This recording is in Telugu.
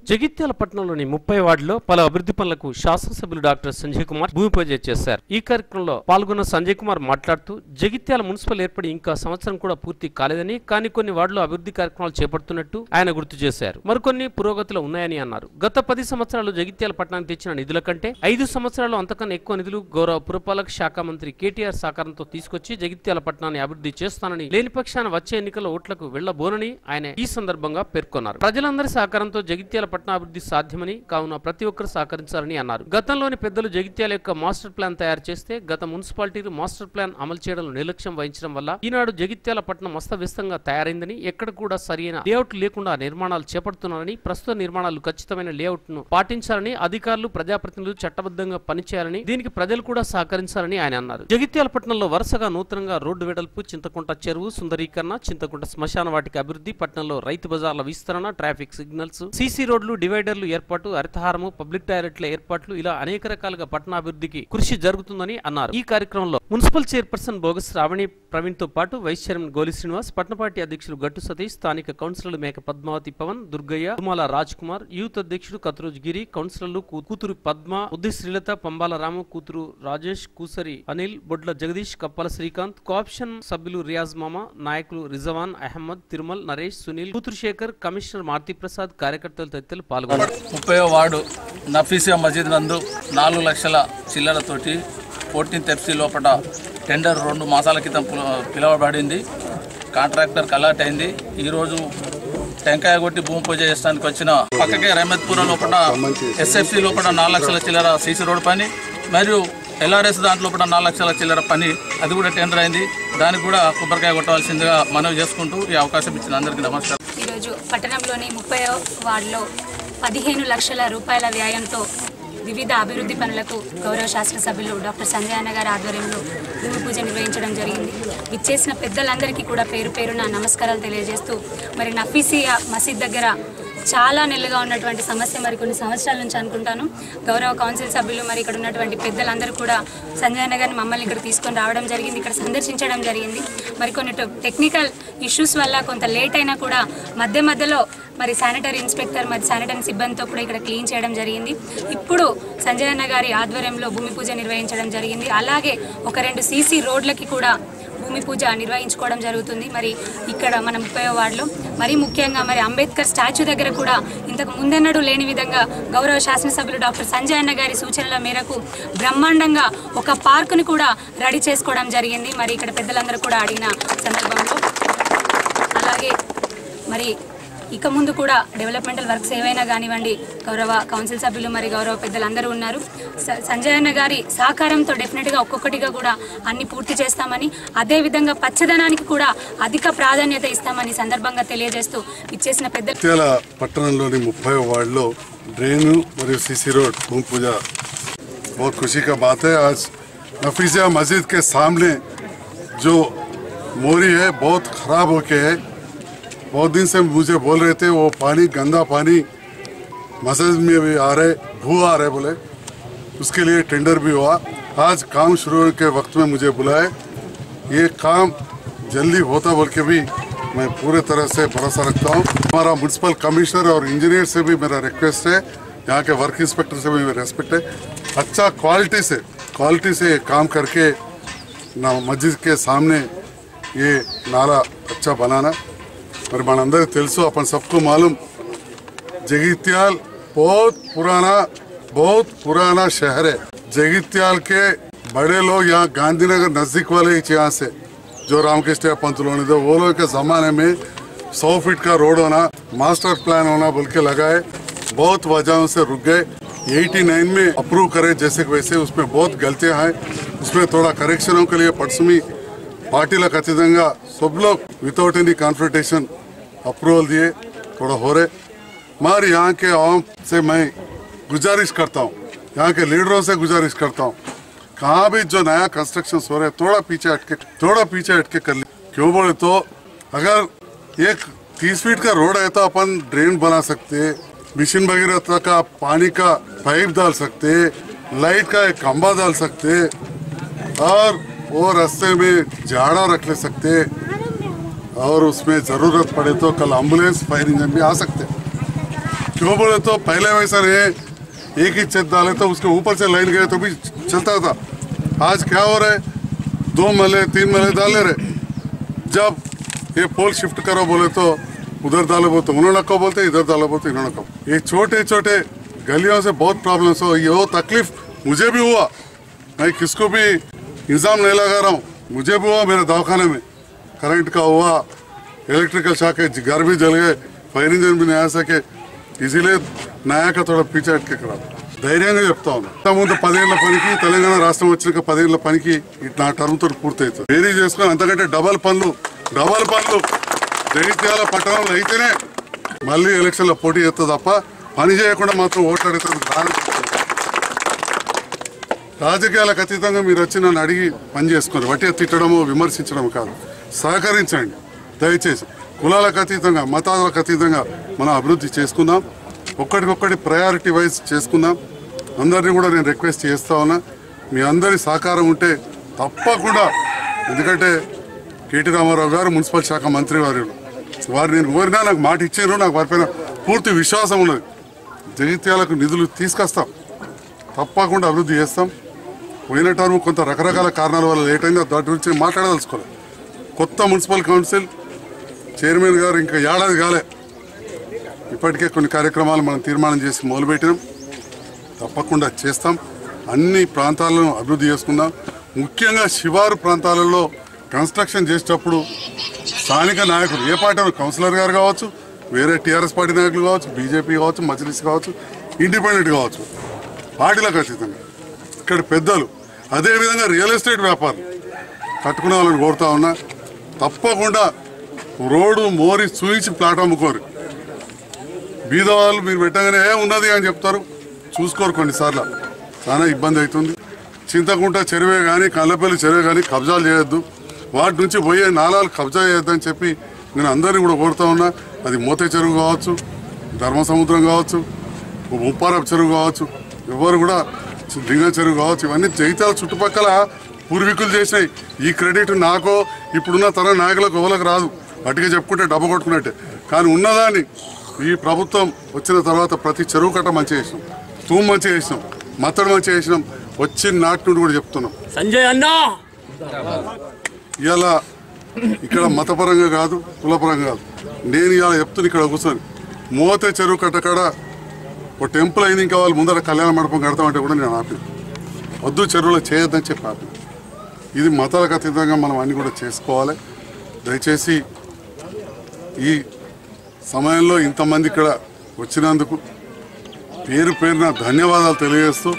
జగిత్యాల పట్టణంలోని 30 వార్డులో పలు అభివృద్ధి పనులకు శాసనసభ్యులు డాక్టర్ సంజయ్ కుమార్ భూమి పూజ చేశారు. ఈ కార్యక్రమంలో పాల్గొన్న సంజయ్ కుమార్ మాట్లాడుతూ జగిత్యాల మున్సిపల్ ఏర్పడి ఇంకా సంవత్సరం కూడా పూర్తి కాలేదని, కానీ కొన్ని వార్డులో అభివృద్ధి కార్యక్రమాలు చేపడుతున్నట్టు ఆయన గుర్తు చేశారు. మరికొన్ని పురోగతిలో ఉన్నాయని అన్నారు. గత 10 సంవత్సరాలు జగిత్యాల పట్టణానికి తెచ్చిన నిధుల కంటే 5 సంవత్సరాలు అంతకన్నా ఎక్కువ నిధులు గౌరవ పురపాలక శాఖ మంత్రి కేటీఆర్ సహకారంతో తీసుకొచ్చి జగిత్యాల పట్టణాన్ని అభివృద్ధి చేస్తానని, లేని పక్షాన వచ్చే ఎన్నికల్లో ఓట్లకు వెళ్లబోనని ఆయన ఈ సందర్భంగా పేర్కొన్నారు. ప్రజలందరి సహకారంతో జగిత్యాల పట్టణాభివృద్ధి సాధ్యమని, కావున ప్రతి ఒక్కరు సహకరించాలని అన్నారు. గతంలోని పెద్దలు జగిత్యాల యొక్క మాస్టర్ ప్లాన్ తయారు చేస్తే గత మున్సిపాలిటీలు మాస్టర్ ప్లాన్ అమలు చేయడంలో నిర్లక్ష్యం వహించడం వల్ల ఈనాడు జగిత్యాల పట్టణం అస్తవ్యస్తంగా తయారైందని, ఎక్కడ కూడా సరైన లేఅవుట్ లేకుండా నిర్మాణాలు చేపడుతున్నారని, ప్రస్తుత నిర్మాణాలు ఖచ్చితమైన లేఅవుట్ ను పాటించాలని, అధికారులు ప్రజాప్రతినిధులు చట్టబద్ధంగా పనిచేయాలని, దీనికి ప్రజలు కూడా సహకరించాలని ఆయన అన్నారు. జగిత్యాల పట్టణంలో వరుసగా నూతనంగా రోడ్డు వెడల్పు, చింతకుంట చెరువు సుందరీకరణ, చింతకుంట శ్మశాన వాటిక అభివృద్ధి, పట్టణంలో రైతు బజార్ల విస్తరణ, ట్రాఫిక్ సిగ్నల్స్, సీసీ రోడ్లు, డివైడర్లు ఏర్పాటు, హరితహారము, పబ్లిక్ టాయిలెట్ల ఏర్పాట్లు, ఇలా అనేక రకాలుగా పట్టణాభివృద్ధికి కృషి జరుగుతుందని అన్నారు. ఈ కార్యక్రమంలో మున్సిపల్ చైర్పర్సన్ బోగస్ రావణి ప్రవీణ్ తో పాటు వైస్ చైర్మన్ గోలి శ్రీనివాస్, పట్టణ పార్టీ అధ్యక్షులు గట్టు సతీష్, స్థానిక కౌన్సిలర్లు మేక పద్మావతి పవన్, దుర్గయ్య, తుమాల రాజ్ కుమార్, యూత్ అధ్యక్షుడు కత్రోజ్ గిరి, కౌన్సిలర్లు కూతురు పద్మ, ఉద్ది శ్రీలత, పంబాల రాము, కూతురు రాజేష్, కూసరి అనిల్, బొడ్ల జగదీష్, కప్పల శ్రీకాంత్, కోఆప్షన్ సభ్యులు రియాజ్ మామా, నాయకులు రిజవాన్ అహ్మద్, తిరుమల్, నరేష్, సునీల్, కూతురు శేఖర్, కమిషనర్ మారుతి ప్రసాద్, కార్యకర్తలు తదితరులు పాల్గొన్నారు. 30వ వార్డు నఫీసియా మస్జిద్ నందు 4 లక్షల చిల్లరతోటి 14th FC లోపల టెండర్ 2 మాసాల క్రితం పిలువబడింది. కాంట్రాక్టర్ కలాట్ అయింది. ఈరోజు టెంకాయ కొట్టి భూమి పూజ చేయడానికి వచ్చిన పక్కకే రహమత్పురం లోపల SFC లోపల 4 లక్షల చిల్లర సీసీ రోడ్ పని, మరియు LRS దాంట్లో 4 లక్షల చిల్లర పని, అది కూడా టెండర్ అయింది. దానికి కూడా కొబ్బరికాయ కొట్టవలసిందిగా మనవి చేసుకుంటూ ఈ అవకాశం ఇచ్చిన అందరికీ నమస్కారం. ఈరోజు పట్టణంలోని 30వ వార్డులో 15 లక్షల రూపాయల వ్యయంతో వివిధ అభివృద్ధి పనులకు గౌరవ శాసనసభ్యులు డాక్టర్ సంజయ్ అన్న గారి ఆధ్వర్యంలో భూమి పూజ నిర్వహించడం జరిగింది. విచ్చేసిన పెద్దలందరికీ కూడా పేరు పేరున నమస్కారాలు తెలియజేస్తూ, మరి నఫీసియా మసీద్ దగ్గర చాలా నెలలుగా ఉన్నటువంటి సమస్య, మరి కొన్ని సంవత్సరాల నుంచి అనుకుంటాను గౌరవ కౌన్సిల్ సభ్యులు, మరి ఇక్కడ ఉన్నటువంటి పెద్దలందరూ కూడా సంజయ్ అన్న గారిని మమ్మల్ని ఇక్కడ తీసుకొని రావడం జరిగింది, ఇక్కడ సందర్శించడం జరిగింది. మరి కొన్ని టెక్నికల్ ఇష్యూస్ వల్ల కొంత లేట్ అయినా కూడా మధ్యలో మరి శానిటరీ ఇన్స్పెక్టర్, మరి శానిటరీ సిబ్బందితో కూడా ఇక్కడ క్లీన్ చేయడం జరిగింది. ఇప్పుడు సంజయ్ అన్న గారి ఆధ్వర్యంలో భూమి పూజ నిర్వహించడం జరిగింది. అలాగే ఒక 2 సీసీ రోడ్లకి కూడా భూమి పూజ నిర్వహించుకోవడం జరుగుతుంది. మరి ఇక్కడ మన 30వ వార్డులో మరి ముఖ్యంగా మరి అంబేద్కర్ స్టాచ్యూ దగ్గర కూడా ఇంతకు ముందెన్నడూ లేని విధంగా గౌరవ శాసనసభ్యులు డాక్టర్ సంజయ్ అన్న గారి సూచనల మేరకు బ్రహ్మాండంగా ఒక పార్కుని కూడా రెడీ చేసుకోవడం జరిగింది. మరి ఇక్కడ పెద్దలందరూ కూడా అడిగిన సందర్భంలో అలాగే మరి ఇక ముందు కూడా డెవలప్మెంటల్ వర్క్స్ ఏవైనా కానివ్వండి, గౌరవ కౌన్సిల్ సభ్యులు మరి గౌరవ పెద్దలందరూ ఉన్నారు. సంజయ్ అన్న గారి సహకారంతో డెఫినెట్గా ఒక్కొక్కటిగా కూడా అన్ని పూర్తి చేస్తామని, అదేవిధంగా పచ్చదనానికి కూడా అధిక ప్రాధాన్యత ఇస్తామని సందర్భంగా తెలియజేస్తూ ఇచ్చేసిన పెద్ద పట్టణంలోని 30వ వార్డులో డ్రైన్ మరియు सीसी रोड भूमि पूजा बहुत खुशी का बात है। आज नफीसिया मस्जिद के सामने जो मोरी है बहुत खराब होके है, बहुत दिन से मुझे बोल रहे थे वो पानी, गंदा पानी मस्जिद में भी आ रहे, भू आ रहे बोले, उसके लिए टेंडर भी हुआ। आज काम शुरू होने के वक्त में मुझे बुलाए, ये काम जल्दी होता बोल के भी मैं पूरे तरह से भरोसा रखता हूँ। हमारा म्यूनसिपल कमिश्नर और इंजीनियर से भी मेरा रिक्वेस्ट है, यहाँ के वर्क इंस्पेक्टर से भी मेरा रेस्पेक्ट है, अच्छा क्वालिटी से काम करके ना मस्जिद के सामने ये नाला अच्छा बनाना। మరి మనందరికీ తెలుసు, अपन सबको मालूम जगित्याल बहुत पुराना शहर है। जगित्याल के बड़े लोग यहाँ गांधीनगर नजदीक वाले ही यहाँ से जो रामकृष्ण पंत लोग थे, वो लोग के ज़माने में 100 फीट का रोड होना, मास्टर प्लान होना बोल के लगाए, बहुत वजहों से रुक गए। 89 में अप्रूव करे जैसे वैसे, उसमें बहुत गलतियाँ हैं, उसमें थोड़ा करेक्शनों के लिए पटसमी पार्टीला खचिతంగా सब लोग विदाउट एनी कॉन्फ्रंटेशन अप्रूवल दिए, थोड़ा हो रहे। मगर यहाँ के आवाम से मैं गुजारिश करता हूँ, यहाँ के लीडरों से गुजारिश करता हूँ, कहाँ भी जो नया कंस्ट्रक्शन हो रहे थोड़ा पीछे हटके कर ले। क्यों बोले तो अगर एक 30 फीट का रोड है तो अपन ड्रेन बना सकते, मिशन भगीरथ का पानी का पाइप डाल सकते, लाइट का एक खंबा डाल सकते, और वो रास्ते में झाड़ा रख ले सकते, और उसमें ज़रूरत पड़े तो कल एम्बुलेंस फायर इंजन भी आ सकते। क्यों बोले तो पहले वैसा नहीं, एक ही छत डाले तो उसके ऊपर से लाइन गए तो भी चलता था। आज क्या हो रहा है, 2 मले 3 मले डाले रहे। जब ये पोल शिफ्ट करो बोले तो उधर डालो बोलते उन्होंने कहो बोलते, इधर डालो बोलते इन्होंने कहो। ये छोटे छोटे गलियों से बहुत प्रॉब्लम्स हो, ये वो तकलीफ मुझे भी हुआ, मैं किसको भी इल्ज़ाम नहीं लगा रहा हूँ, मुझे भी हुआ। मेरे दवाखाने में करंट का हुआ, इलेक्ट्रिकल शॉक है, घर भी जल गए, फायर इंजन भी नहीं आ सके, इसीलिए नया का थोड़ा पीछे हटके करा। ధైర్యంగా చెప్తా ఉన్నా, ముందు 10 ఏళ్ల పనికి తెలంగాణ రాష్ట్రం వచ్చినాక 10 ఏళ్ల పనికి నా టర్మ్తో పూర్తవుతుంది. వేరీ చేసుకుని అంతకంటే డబల్ పనులు జగిత్యాల పట్టణంలో అయితేనే మళ్ళీ ఎలక్షన్లో పోటీ చేస్తుంది తప్ప పని చేయకుండా మాత్రం ఓట్లాడుతుంది కాదు. రాజకీయాలకు అతీతంగా మీరు వచ్చి నన్ను అడిగి పని చేసుకోండి, వట్టిగా తిట్టడము విమర్శించడం కాదు, సహకరించండి దయచేసి. కులాలకు అతీతంగా మతాలకు అతీతంగా మనం అభివృద్ధి చేసుకుందాం, ఒక్కటికొక్కటి ప్రయారిటీ వైజ్ చేసుకుందాం. అందరినీ కూడా నేను రిక్వెస్ట్ చేస్తా ఉన్నా, మీ అందరి సహకారం ఉంటే తప్పకుండా, ఎందుకంటే కేటీ రామారావు గారు మున్సిపల్ శాఖ మంత్రి వారు నేను కోరినా నాకు మాట ఇచ్చారు, నాకు వారిపైన పూర్తి విశ్వాసం ఉన్నది. జగిత్యాలకు నిధులు తీసుకొస్తాం, తప్పకుండా అభివృద్ధి చేస్తాం. పోయిన టర్మ్ కొంత రకరకాల కారణాల వల్ల లేట్ అయింది, దాని గురించి మాట్లాడదలుచుకోలేదు. కొత్త మున్సిపల్ కౌన్సిల్ చైర్మన్ గారు ఇంకా ఏడాది కాలే, ఇప్పటికే కొన్ని కార్యక్రమాలు మనం తీర్మానం చేసి మొదలుపెట్టినాం, తప్పకుండా చేస్తాం. అన్ని ప్రాంతాలను అభివృద్ధి చేసుకుందాం. ముఖ్యంగా శివారు ప్రాంతాలలో కన్స్ట్రక్షన్ చేసేటప్పుడు స్థానిక నాయకులు, ఏ పార్టీ కౌన్సిలర్ గారు కావచ్చు, వేరే టీఆర్ఎస్ పార్టీ నాయకులు కావచ్చు, బీజేపీ కావచ్చు, మజ్లిస్ కావచ్చు, ఇండిపెండెంట్ కావచ్చు, పార్టీలకు ఖచ్చితంగా ఇక్కడ పెద్దలు, అదేవిధంగా రియల్ ఎస్టేట్ వ్యాపారులు కట్టుకునే వాళ్ళని కోరుతా ఉన్నా, తప్పకుండా రోడ్డు మోరి చూయించి ప్లాట్ అమ్ముకోరు. బీదవాళ్ళు మీరు పెట్టగానే ఉన్నది అని చెప్తారు, చూసుకోరు. కొన్నిసార్లు చాలా ఇబ్బంది అవుతుంది. చింతకుంట చెరువే కానీ కల్లపల్లి చెరువే కానీ కబ్జాలు చేయొద్దు, వాటి నుంచి పోయే నాలాలు కబ్జా చేయొద్దని చెప్పి నేను అందరినీ కూడా కోరుతా ఉన్నా. అది మోతే చెరువు కావచ్చు, ధర్మసముద్రం కావచ్చు, ముప్పారపు చెరువు కావచ్చు, ఎవరు కూడా లింగ చెరువు కావచ్చు, ఇవన్నీ జగిత్యాల చుట్టుపక్కల పూర్వీకులు చేసినాయి. ఈ క్రెడిట్ నాకో ఇప్పుడున్న తరం నాయకులకు ఎవరికి రాదు, అటుగా చెప్పుకుంటే డబ్బు కొట్టుకున్నట్టే. కానీ ఉన్నదాన్ని ఈ ప్రభుత్వం వచ్చిన తర్వాత ప్రతి చెరువు కట్ట మంచి చేసినాం, తూము మంచి చేసినాం, మత్తడు మంచి చేసినాం. వచ్చిన నాటి నుండి కూడా చెప్తున్నాం సంజయ్ అన్నా, ఇలా ఇక్కడ మతపరంగా కాదు, కులపరంగా కాదు, నేను ఇలా చెప్తున్నా. ఇక్కడ కూర్చొని మోతే చెరువు కట్టకాడ ఒక టెంపుల్ అయింది, ఇంకా వాళ్ళు ముందర కళ్యాణ మండపం కడతామంటే కూడా నేను ఆపి వద్దు, చెరువులో చేయొద్దని చెప్పి ఆపి. ఇది మతాలకు అతీతంగా మనం అన్ని కూడా చేసుకోవాలి. దయచేసి ఈ సమయంలో ఇంతమంది ఇక్కడ వచ్చినందుకు పేరున ధన్యవాదాలు తెలియజేస్తూ